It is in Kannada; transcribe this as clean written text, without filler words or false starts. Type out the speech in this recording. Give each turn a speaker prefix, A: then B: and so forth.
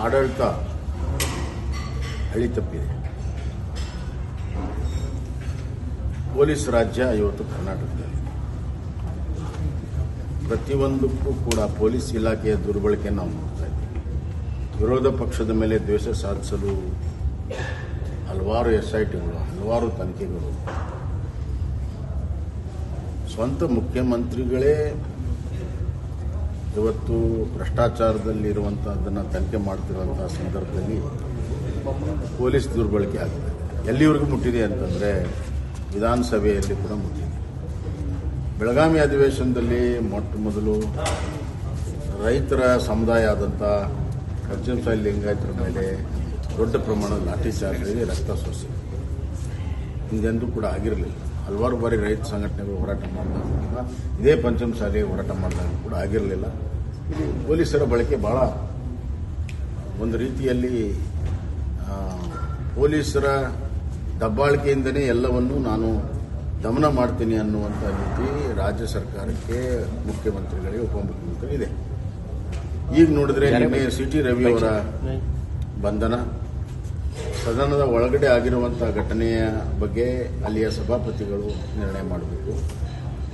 A: ಆಡಳಿತ ಹಳಿ ತಪ್ಪಿದೆ. ಪೊಲೀಸ್ ರಾಜ್ಯ ಇವತ್ತು ಕರ್ನಾಟಕದಲ್ಲಿ. ಪ್ರತಿಯೊಂದಕ್ಕೂ ಕೂಡ ಪೊಲೀಸ್ ಇಲಾಖೆಯ ದುರ್ಬಳಕೆ ನಾವು ನೋಡ್ತಾ ಇದ್ದೀವಿ. ವಿರೋಧ ಪಕ್ಷದ ಮೇಲೆ ದ್ವೇಷ ಸಾಧಿಸಲು ಹಲವಾರು SITಗಳು, ಹಲವಾರು ತನಿಖೆಗಳು. ಸ್ವಂತ ಮುಖ್ಯಮಂತ್ರಿಗಳೇ ಇವತ್ತು ಭ್ರಷ್ಟಾಚಾರದಲ್ಲಿರುವಂಥದ್ದನ್ನು ತನಿಖೆ ಮಾಡ್ತಿರುವಂಥ ಸಂದರ್ಭದಲ್ಲಿ ಪೊಲೀಸ್ ದುರ್ಬಳಕೆ ಆಗಿದೆ. ಎಲ್ಲಿವರೆಗೂ ಮುಟ್ಟಿದೆ ಅಂತಂದರೆ ವಿಧಾನಸಭೆಯಲ್ಲಿ ಕೂಡ ಮುಟ್ಟಿದೆ. ಬೆಳಗಾವಿ ಅಧಿವೇಶನದಲ್ಲಿ ಮೊಟ್ಟ ಮೊದಲು ರೈತರ ಸಮುದಾಯ ಆದಂಥ ಪಂಚಮಸಾಲಿ ಲಿಂಗಾಯತರ ಮೇಲೆ ದೊಡ್ಡ ಪ್ರಮಾಣದ ಲಾಠಿ ಚಾರ್ಜ್ ರಕ್ತ ಸೋಸಿ ಹಿಂದೆಂದೂ ಕೂಡ ಆಗಿರಲಿಲ್ಲ. ಹಲವಾರು ಬಾರಿ ರೈತ ಸಂಘಟನೆಗಳು ಹೋರಾಟ ಮಾಡಿದಾಗ ಇದೇ ಪಂಚಮಸಾಲಿ ಹೋರಾಟ ಮಾಡಿದಾಗ ಕೂಡ ಆಗಿರಲಿಲ್ಲ. ಇಲ್ಲಿ ಪೊಲೀಸರ ಬಳಕೆ ಭಾಳ ಒಂದು ರೀತಿಯಲ್ಲಿ ಪೊಲೀಸರ ದಬ್ಬಾಳಿಕೆಯಿಂದನೇ ಎಲ್ಲವನ್ನೂ ನಾನು ದಮನ ಮಾಡ್ತೀನಿ ಅನ್ನುವಂಥ ರೀತಿ ರಾಜ್ಯ ಸರ್ಕಾರಕ್ಕೆ, ಮುಖ್ಯಮಂತ್ರಿಗಳಿಗೆ, ಉಪಮುಖ್ಯಮಂತ್ರಿ ಇದೆ. ಈಗ ನೋಡಿದ್ರೆ ನಿನ್ನೆ CT ರವಿ ಅವರ ಬಂಧನ, ಸದನದ ಒಳಗಡೆ ಆಗಿರುವಂಥ ಘಟನೆಯ ಬಗ್ಗೆ ಅಲ್ಲಿಯ ಸಭಾಪತಿಗಳು ನಿರ್ಣಯ ಮಾಡಬೇಕು.